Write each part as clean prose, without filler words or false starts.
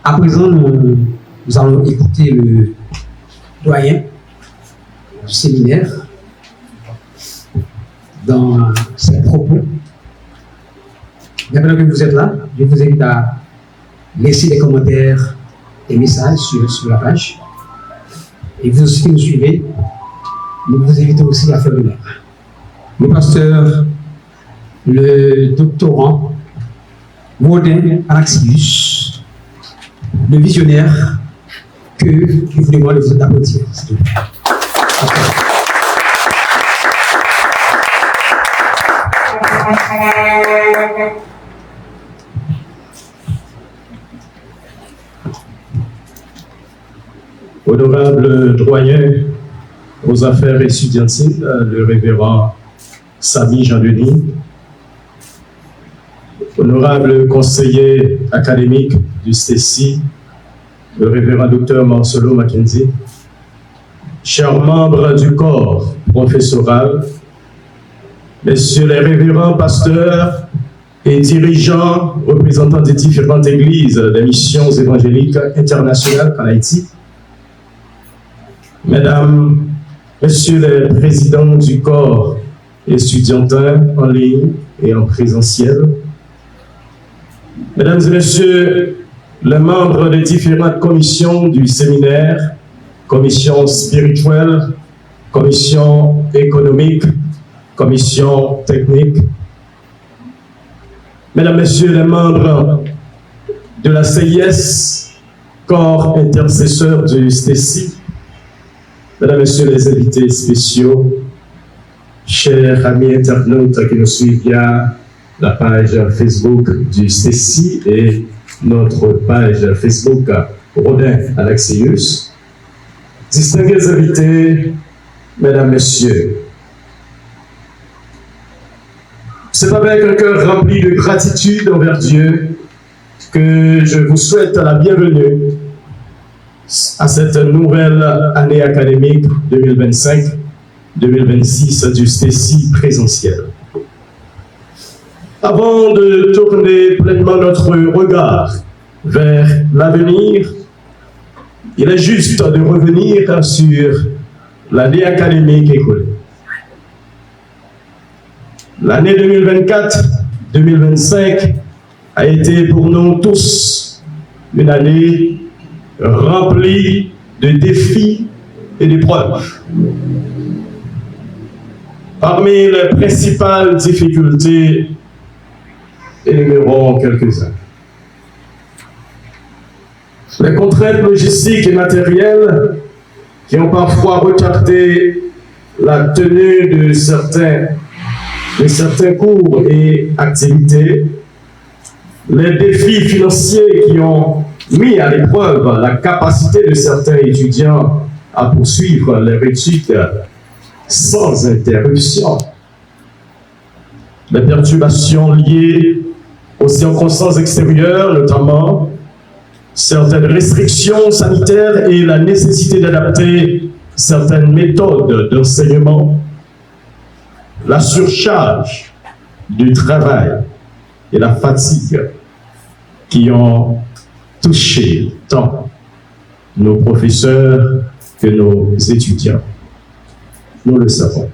À présent, nous allons écouter le doyen du séminaire dans ses propos. Maintenant que vous êtes là, je vous invite à laisser des commentaires, des messages sur la page. Et vous aussi qui nous suivez, nous vous invitons aussi à faire le même. Le pasteur, le doctorant Modin Anaxius, le visionnaire que je vous demande de vous applaudir. Honorable doyen aux affaires étudiantiles, le révérend Samy Jean-Denis, honorable conseiller académique du STECI, le révérend docteur Marcelo Mackenzie, chers membres du corps professoral, messieurs les révérends pasteurs et dirigeants représentants des différentes églises des missions évangéliques internationales en Haïti, mesdames, messieurs les présidents du corps étudiantin en ligne et en présentiel, mesdames et messieurs les membres des différentes commissions du séminaire, commission spirituelle, commission économique, commission technique, mesdames et messieurs les membres de la CIS, corps intercesseur du STECI, mesdames et messieurs les invités spéciaux, chers amis internautes qui nous suivent via la page Facebook du STECI et notre page Facebook Rodin Anaxius, distingués invités, mesdames, messieurs, c'est avec un cœur rempli de gratitude envers Dieu que je vous souhaite la bienvenue à cette nouvelle année académique 2025-2026 du STECI présentiel. Avant de tourner pleinement notre regard vers l'avenir, il est juste de revenir sur l'année académique écoulée. L'année 2024-2025 a été pour nous tous une année remplie de défis et d'épreuves. Parmi les principales difficultés, énumérons quelques-uns. Les contraintes logistiques et matérielles qui ont parfois retardé la tenue de certains cours et activités, les défis financiers qui ont mis à l'épreuve la capacité de certains étudiants à poursuivre leur études sans interruption, les perturbations liées aux circonstances extérieures, notamment certaines restrictions sanitaires et la nécessité d'adapter certaines méthodes d'enseignement, la surcharge du travail et la fatigue qui ont touché tant nos professeurs que nos étudiants. Nous le savons.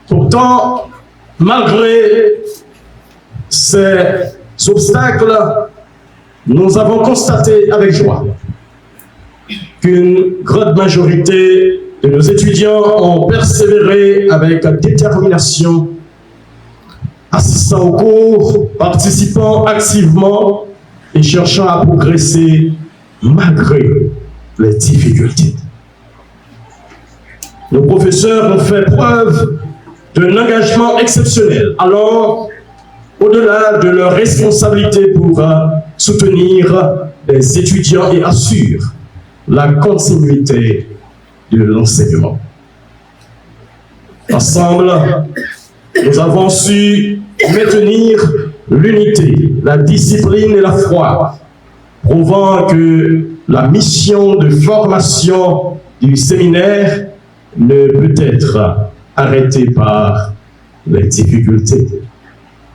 Pourtant, malgré ces obstacles, nous avons constaté avec joie qu'une grande majorité de nos étudiants ont persévéré avec détermination, assistant aux cours, participant activement et cherchant à progresser malgré les difficultés. Nos professeurs ont fait preuve d'un engagement exceptionnel, allant au-delà de leur responsabilité pour soutenir les étudiants et assurer la continuité de l'enseignement. Ensemble, nous avons su maintenir l'unité, la discipline et la foi, prouvant que la mission de formation du séminaire ne peut être arrêtée par les difficultés.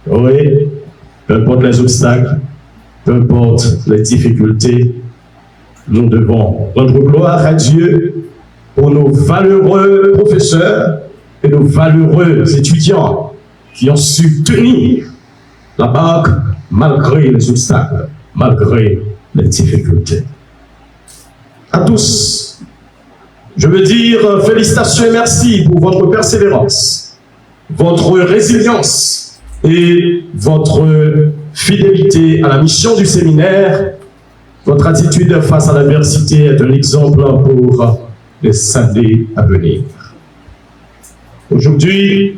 Oui, peu importe les obstacles, peu importe les difficultés, nous devons rendre gloire à Dieu pour nos valeureux professeurs et nos valeureux étudiants qui ont su tenir la barque malgré les obstacles, malgré les difficultés. À tous, je veux dire félicitations et merci pour votre persévérance, votre résilience et votre fidélité à la mission du séminaire. Votre attitude face à l'adversité est un exemple pour les années à venir. Aujourd'hui,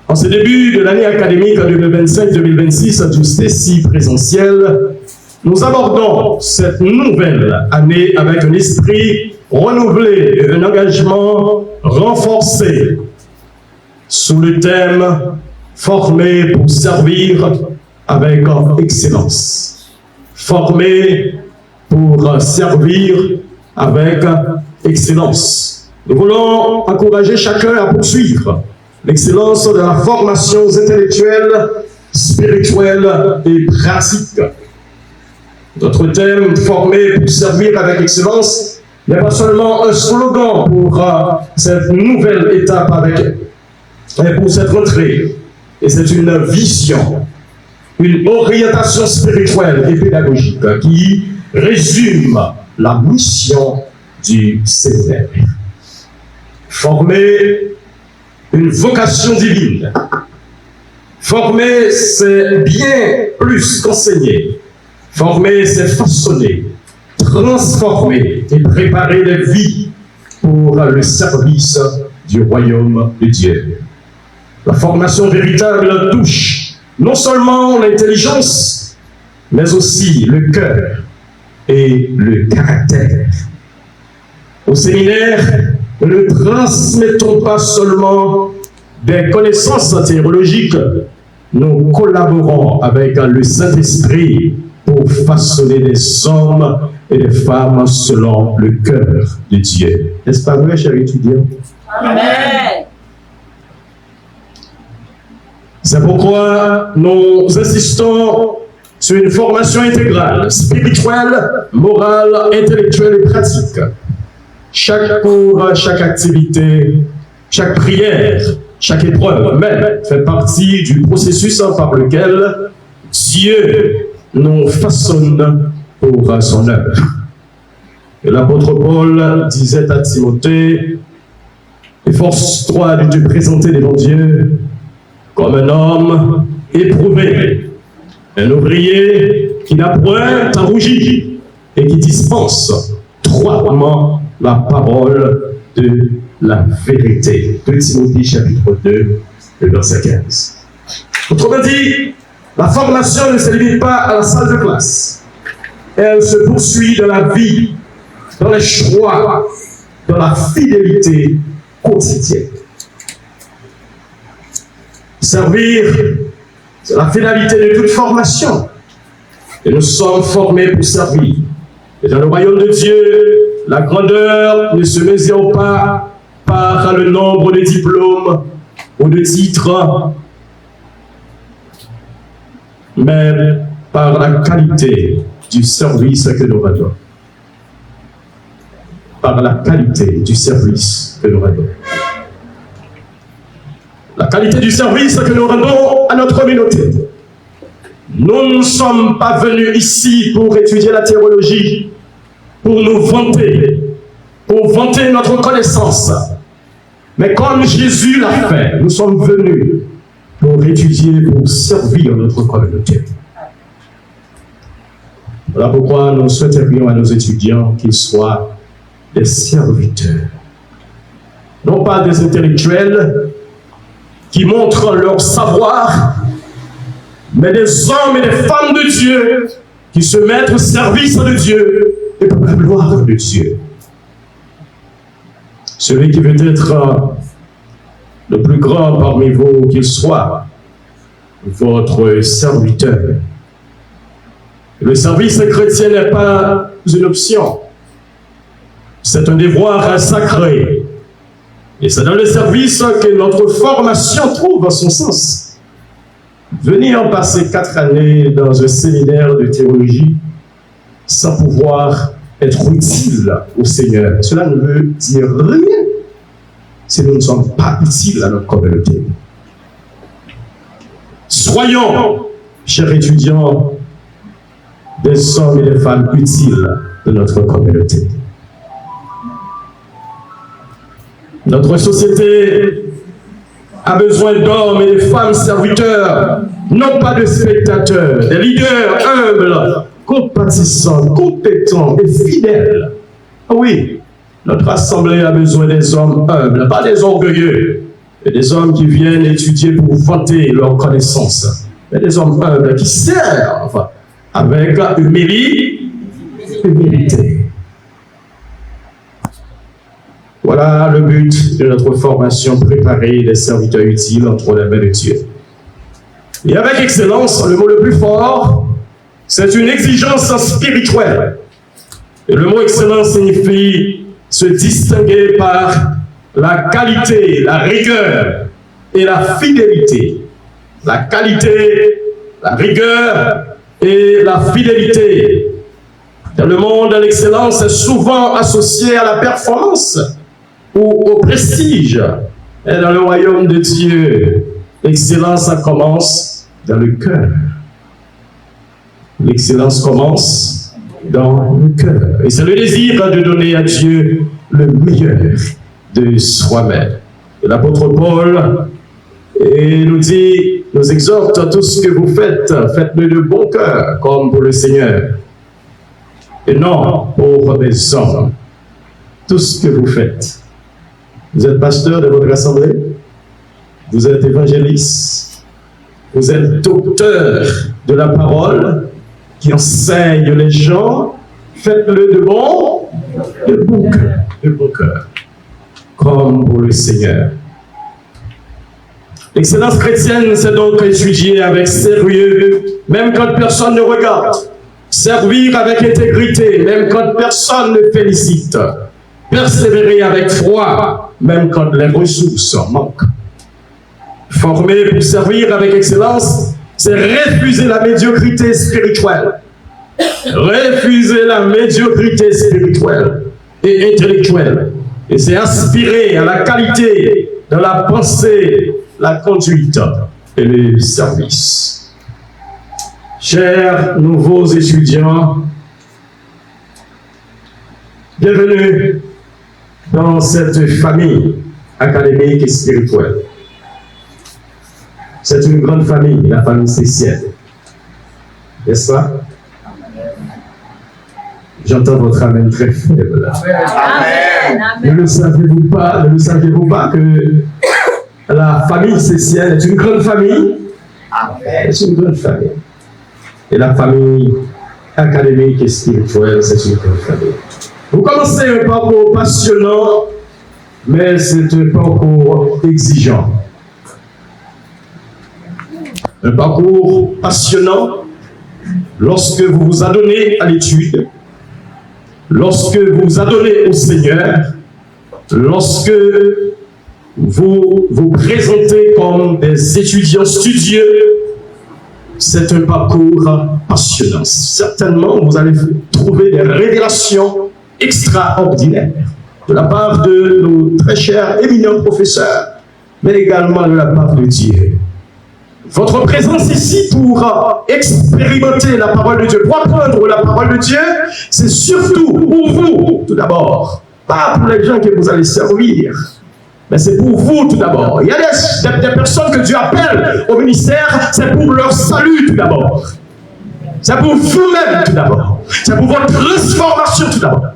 en ce début de l'année académique 2025-2026 du STECI présentiel, nous abordons cette nouvelle année avec un esprit renouvelé et un engagement renforcé sous le thème « Former pour servir avec excellence ». Former pour servir avec excellence. Nous voulons encourager chacun à poursuivre l'excellence de la formation intellectuelle, spirituelle et pratique. Notre thème, former pour servir avec excellence, n'est pas seulement un slogan pour cette nouvelle étape mais pour cette rentrée. Et c'est une vision, une orientation spirituelle et pédagogique qui résume la mission du séminaire. Former une vocation divine. Former, c'est bien plus qu'enseigner. Former, c'est façonner, transformer et préparer les vies pour le service du royaume de Dieu. La formation véritable touche non seulement l'intelligence, mais aussi le cœur et le caractère. Au séminaire, nous ne transmettons pas seulement des connaissances théologiques, nous collaborons avec le Saint-Esprit pour façonner des hommes et des femmes selon le cœur de Dieu. N'est-ce pas vrai, chers étudiants? Amen. C'est pourquoi nous insistons sur une formation intégrale, spirituelle, morale, intellectuelle et pratique. Chaque cours, chaque activité, chaque prière, chaque épreuve même fait partie du processus par lequel Dieu nous façonne pour son œuvre. Et l'apôtre Paul disait à Timothée, « Efforce-toi de te présenter devant Dieu comme un homme éprouvé, un ouvrier qui n'a point à rougir et qui dispense droitement la parole de la vérité. » 2 Timothée chapitre 2, verset 15. Autrement dit, la formation ne se limite pas à la salle de classe. Elle se poursuit dans la vie, dans les choix, dans la fidélité quotidienne. Servir, c'est la finalité de toute formation. Et nous sommes formés pour servir. Et dans le royaume de Dieu, la grandeur ne se mesure pas par le nombre de diplômes ou de titres, mais par la qualité du service que nous rendons. Par la qualité du service que nous rendons. La qualité du service que nous rendons à notre communauté. Nous ne sommes pas venus ici pour étudier la théologie, pour nous vanter, pour vanter notre connaissance. Mais comme Jésus l'a fait, nous sommes venus pour étudier, pour servir notre communauté. Voilà pourquoi nous souhaiterions à nos étudiants qu'ils soient des serviteurs. Non pas des intellectuels qui montrent leur savoir, mais des hommes et des femmes de Dieu qui se mettent au service de Dieu et pour la gloire de Dieu. Celui qui veut être le plus grand parmi vous, qu'il soit votre serviteur. Le service chrétien n'est pas une option, c'est un devoir sacré. Et c'est dans le service que notre formation trouve son sens. venir passer 4 années dans un séminaire de théologie sans pouvoir être utile au Seigneur, cela ne veut dire rien si nous ne sommes pas utiles à notre communauté. Soyons, chers étudiants, des hommes et des femmes utiles de notre communauté. Notre société a besoin d'hommes et de femmes serviteurs, non pas de spectateurs, des leaders humbles, compatissants, compétents et fidèles. Oui, notre assemblée a besoin des hommes humbles, pas des orgueilleux, mais des hommes qui viennent étudier pour vanter leur connaissance, mais des hommes humbles qui servent avec humilité. Voilà le but de notre formation, préparer des serviteurs utiles entre les mains de Dieu. Et avec excellence, le mot le plus fort, c'est une exigence spirituelle. Et le mot excellence signifie se distinguer par la qualité, la rigueur et la fidélité. La qualité, la rigueur et la fidélité. Dans le monde, l'excellence est souvent associée à la performance ou au prestige. Et dans le royaume de Dieu, l'excellence, ça commence dans le cœur. L'excellence commence dans le cœur. Et c'est le désir de donner à Dieu le meilleur de soi-même. Et l'apôtre Paul nous exhorte, tout ce que vous faites, faites-le de bon cœur, comme pour le Seigneur. Et non pour les hommes. Tout ce que vous faites. Vous êtes pasteur de votre assemblée, vous êtes évangéliste, vous êtes docteur de la parole qui enseigne les gens, faites-le de bon cœur, comme pour le Seigneur. L'excellence chrétienne, c'est donc étudier avec sérieux, même quand personne ne regarde, servir avec intégrité, même quand personne ne félicite, persévérer avec foi, même quand les ressources manquent. Former pour servir avec excellence, c'est refuser la médiocrité spirituelle. Refuser la médiocrité spirituelle et intellectuelle. Et c'est aspirer à la qualité de la pensée, la conduite et le service. Chers nouveaux étudiants, bienvenue dans cette famille académique et spirituelle. C'est une grande famille, la famille Cécienne. N'est-ce pas? J'entends votre amen très faible. Amen. Ne le saviez-vous pas que la famille Cécienne est une grande famille? Amen. C'est une grande famille. Et la famille académique et spirituelle, c'est une grande famille. Vous commencez un parcours passionnant, mais c'est un parcours exigeant. Un parcours passionnant lorsque vous vous adonnez à l'étude, lorsque vous vous adonnez au Seigneur, lorsque vous vous présentez comme des étudiants studieux. C'est un parcours passionnant. Certainement, vous allez trouver des révélations extraordinaires de la part de nos très chers éminents professeurs, mais également de la part de Dieu. Votre présence ici pour expérimenter la parole de Dieu, pour apprendre la parole de Dieu, c'est surtout pour vous, tout d'abord. Pas pour les gens que vous allez servir, mais c'est pour vous tout d'abord. Il y a des personnes que Dieu appelle au ministère, c'est pour leur salut tout d'abord. C'est pour vous-même tout d'abord. C'est pour votre transformation tout d'abord.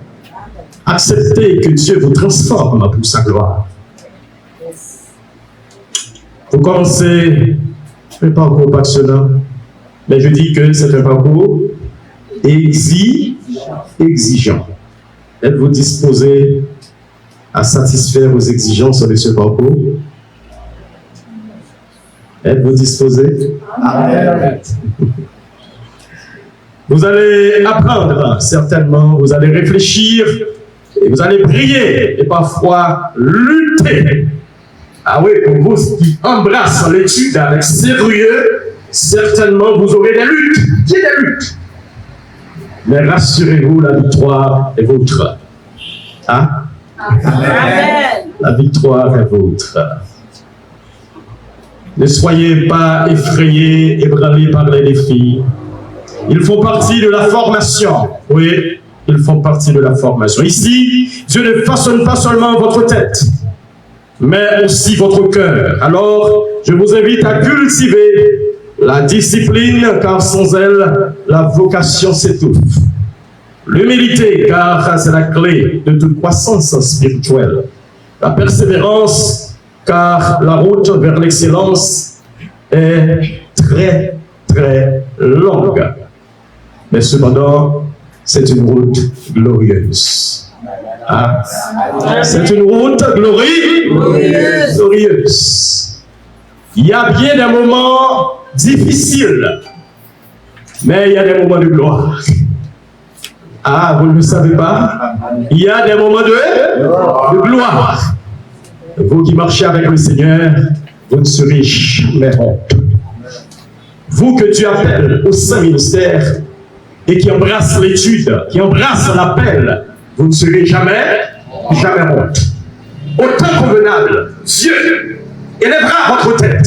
Acceptez que Dieu vous transforme pour sa gloire. Vous commencez un parcours passionnant, mais je dis que c'est un parcours exigeant. Êtes-vous disposé à satisfaire aux exigences de ce parcours? Êtes-vous disposé? Amen. Vous allez apprendre, certainement, vous allez réfléchir, et vous allez prier, et parfois lutter. Ah oui, pour vous qui embrassent l'étude avec sérieux, certainement vous aurez des luttes, il y a des luttes. Mais rassurez-vous, la victoire est vôtre. Hein? Amen. La victoire est vôtre. Ne soyez pas effrayés, ébranlés par les défis. Ils font partie de la formation. Oui, ils font partie de la formation. Ici, Dieu ne façonne pas seulement votre tête, mais aussi votre cœur. Alors, je vous invite à cultiver la discipline, car sans elle, la vocation s'étouffe. L'humilité, car c'est la clé de toute croissance spirituelle. La persévérance, car la route vers l'excellence est très, très longue. Mais cependant, c'est une route glorieuse. Ah. C'est une route glorieuse. Il y a bien des moments difficiles, mais il y a des moments de gloire. Ah, vous ne le savez pas? Il y a des moments de gloire. Vous qui marchez avec le Seigneur, vous ne serez jamais honte. Vous que Dieu appelle au Saint Ministère et qui embrasse l'étude, qui embrasse l'appel, vous ne serez jamais honte. Au temps convenable, Dieu élèvera votre tête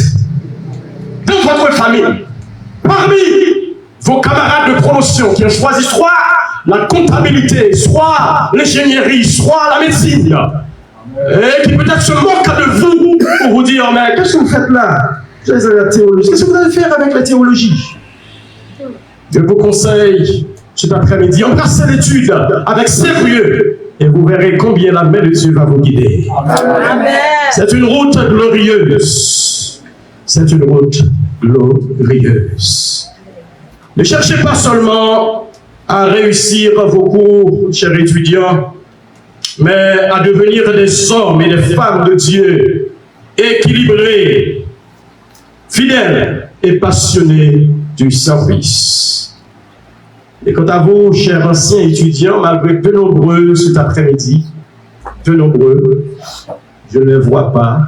dans votre famille, parmi vos camarades de promotion qui ont choisi soit la comptabilité, soit l'ingénierie, soit la médecine, et qui peut-être se moquent de vous pour vous dire, mais qu'est-ce que vous faites là? La théologie. Qu'est-ce que vous allez faire avec la théologie? Je vous conseille cet après-midi, embrassez l'étude avec sérieux et vous verrez combien la main de Dieu va vous guider. Amen. C'est une route glorieuse. C'est une route glorieuse. Ne cherchez pas seulement à réussir vos cours, chers étudiants, mais à devenir des hommes et des femmes de Dieu, équilibrés, fidèles et passionnés du service. Et quant à vous, chers anciens étudiants, malgré peu nombreux cet après-midi, peu nombreux, je ne les vois pas,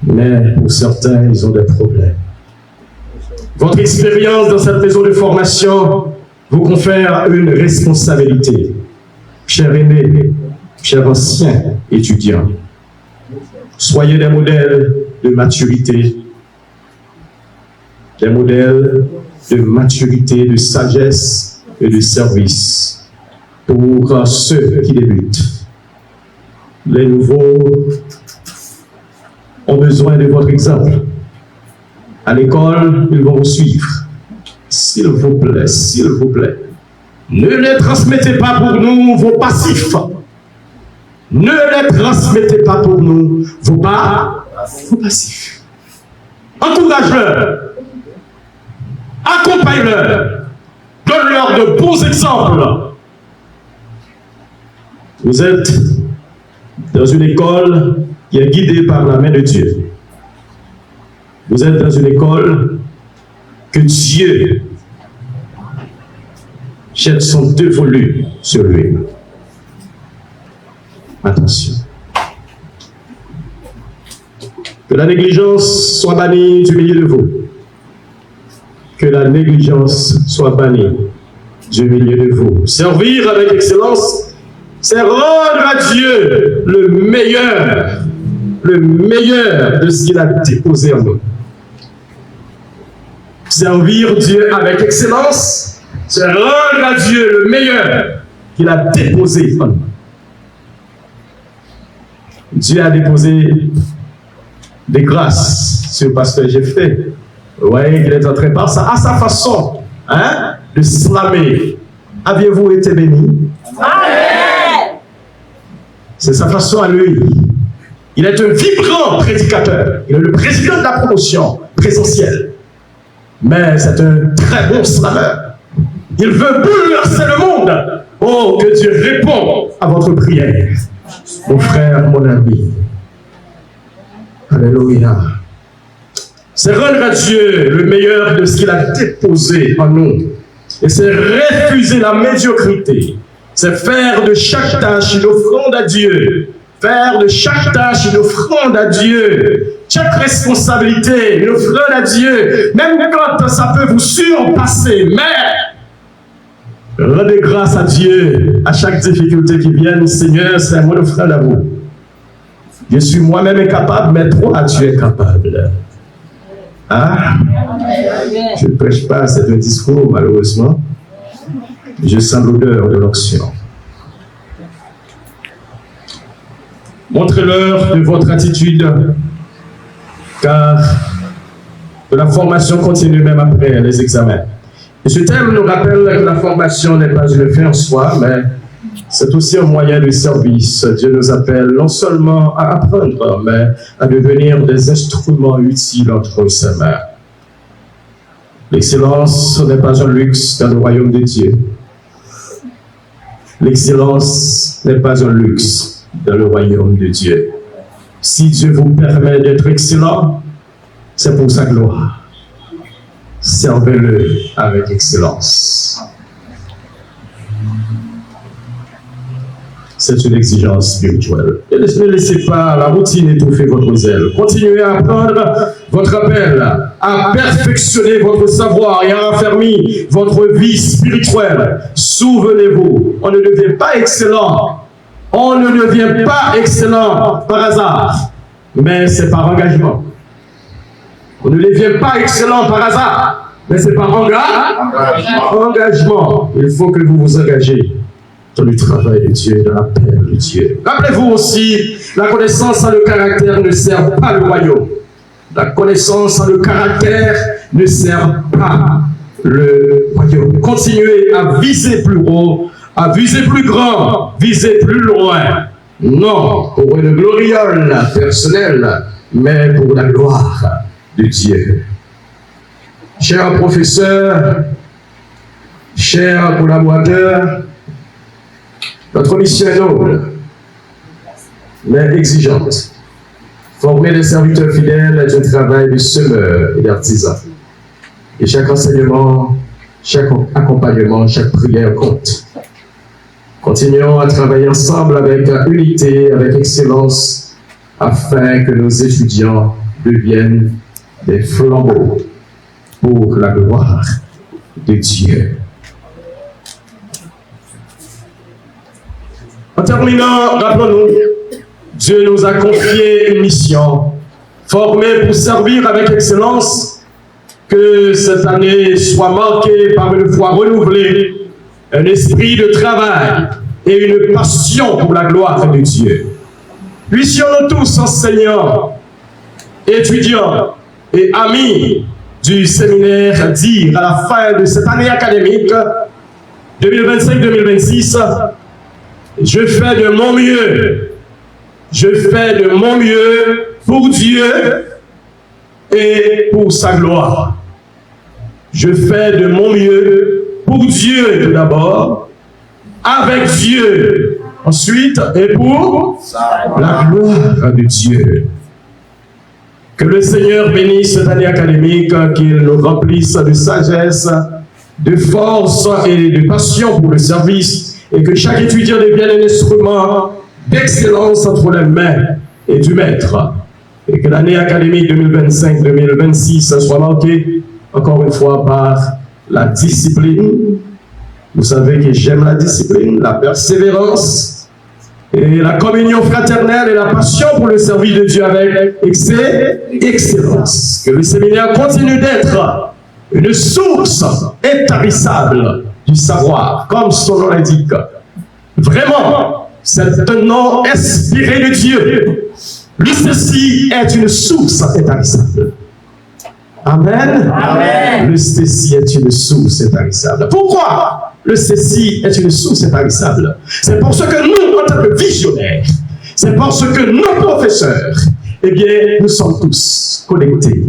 mais pour certains, ils ont des problèmes. Votre expérience dans cette maison de formation vous confère une responsabilité. Chers aînés, chers anciens étudiants, soyez des modèles de maturité, des modèles de maturité, de sagesse et de service pour ceux qui débutent. Les nouveaux ont besoin de votre exemple. À l'école, ils vont vous suivre. S'il vous plaît, ne les transmettez pas pour nous vos passifs. Ne les transmettez pas pour nous vos passifs. Encourage-leur. Accompagne-leur. Donne-leur de bons exemples. Vous êtes dans une école qui est guidée par la main de Dieu. Vous êtes dans une école que Dieu jette son dévolu sur lui. Attention. Que la négligence soit bannie du milieu de vous. Que la négligence soit bannie du milieu de vous. Servir avec excellence, c'est rendre à Dieu le meilleur de ce qu'il a déposé en nous. Servir Dieu avec excellence, c'est rendre à Dieu le meilleur qu'il a déposé en nous. Dieu a déposé des grâces sur le pasteur Jephthé. Vous voyez qu'il est en train par ça, à sa façon de slammer. Aviez-vous été bénis? Amen. C'est sa façon à lui. Il est un vibrant prédicateur. Il est le président de la promotion présentielle. Mais c'est un très bon slameur. Il veut bouleverser le monde. Oh, que Dieu répond à votre prière. Mon frère, mon ami. Alléluia. C'est rendre à Dieu le meilleur de ce qu'il a déposé en nous. Et c'est refuser la médiocrité. C'est faire de chaque tâche une offrande à Dieu. Faire de chaque tâche une offrande à Dieu chaque responsabilité, une offrande à Dieu, même quand ça peut vous surpasser, mais rendez grâce à Dieu à chaque difficulté qui vient. Seigneur, c'est mon offrande à vous. Je suis moi-même incapable, mais toi, tu es capable. Ah, je ne prêche pas, c'est un discours, malheureusement. Je sens l'odeur de l'onction. Montrez-leur de votre attitude, car de la formation continue même après les examens. Et ce thème nous rappelle que la formation n'est pas une fin en soi, mais c'est aussi un moyen de service. Dieu nous appelle non seulement à apprendre, mais à devenir des instruments utiles entre ses mains. L'excellence n'est pas un luxe dans le royaume de Dieu. L'excellence n'est pas un luxe dans le royaume de Dieu. Si Dieu vous permet d'être excellent, c'est pour sa gloire. Servez-le avec excellence. C'est une exigence spirituelle. Et ne laissez pas la routine étouffer votre zèle. Continuez à apprendre votre appel, à perfectionner votre savoir et à raffermir votre vie spirituelle. Souvenez-vous, on ne devient pas excellent. On ne devient pas excellent par hasard, mais c'est par engagement. On ne devient pas excellent par hasard, mais c'est par engagement. Il faut que vous vous engagez dans le travail de Dieu, dans l'appel de Dieu. Rappelez-vous aussi, la connaissance sans le caractère ne sert pas le royaume. La connaissance sans le caractère ne sert pas le royaume. Continuez à viser plus haut, à viser plus grand, viser plus loin. Non pour une gloriole personnelle, mais pour la gloire de Dieu. Chers professeurs, chers collaborateurs, notre mission est noble, mais exigeante. Former des serviteurs fidèles est un travail de semeur et d'artisan. Et chaque enseignement, chaque accompagnement, chaque prière compte. Continuons à travailler ensemble avec unité, avec excellence, afin que nos étudiants deviennent des flambeaux pour la gloire de Dieu. En terminant, rappelons-nous, Dieu nous a confié une mission, formée pour servir avec excellence, que cette année soit marquée par une foi renouvelée, un esprit de travail et une passion pour la gloire de Dieu. Puissions-nous tous, enseignants, étudiants et amis du séminaire, dire à la fin de cette année académique 2025-2026, je fais de mon mieux. Je fais de mon mieux pour Dieu et pour sa gloire. Je fais de mon mieux pour Dieu tout d'abord, avec Dieu ensuite et pour la gloire de Dieu. Que le Seigneur bénisse cette année académique, qu'il nous remplisse de sagesse, de force et de passion pour le service, et que chaque étudiant devienne un instrument d'excellence entre les mains et du maître. Et que l'année académique 2025-2026 soit marquée, encore une fois, par la discipline. Vous savez que j'aime la discipline, la persévérance, et la communion fraternelle et la passion pour le service de Dieu avec excellence. Que le séminaire continue d'être une source intarissable du savoir, comme son nom l'indique. Vraiment, c'est un nom inspiré de Dieu. L'UCC est une source intarissable. Amen. Amen. L'UCC est une source intarissable. Pourquoi l'UCC est une source intarissable? C'est parce que nous, en tant que visionnaires, c'est parce que nos professeurs, eh bien, nous sommes tous connectés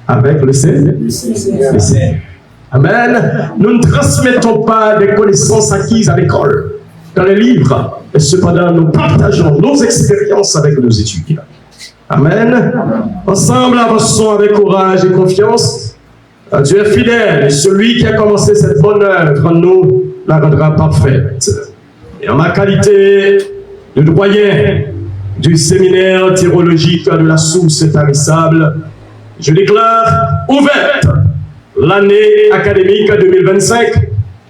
avec le Seigneur. Amen. Nous ne transmettons pas des connaissances acquises à l'école, dans les livres, et cependant nous partageons nos expériences avec nos étudiants. Amen. Ensemble, avançons avec courage et confiance. Dieu est fidèle, et celui qui a commencé cette bonne œuvre en nous la rendra parfaite. Et en ma qualité de doyen du séminaire théologique de la source tarissable, je déclare ouverte l'année académique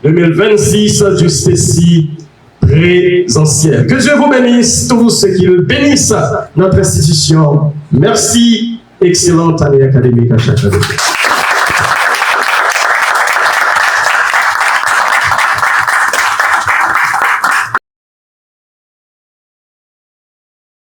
2025-2026 du STECI présentiel. Que Dieu vous bénisse tous et qu'il bénisse notre institution. Merci, excellente année académique à chaque année.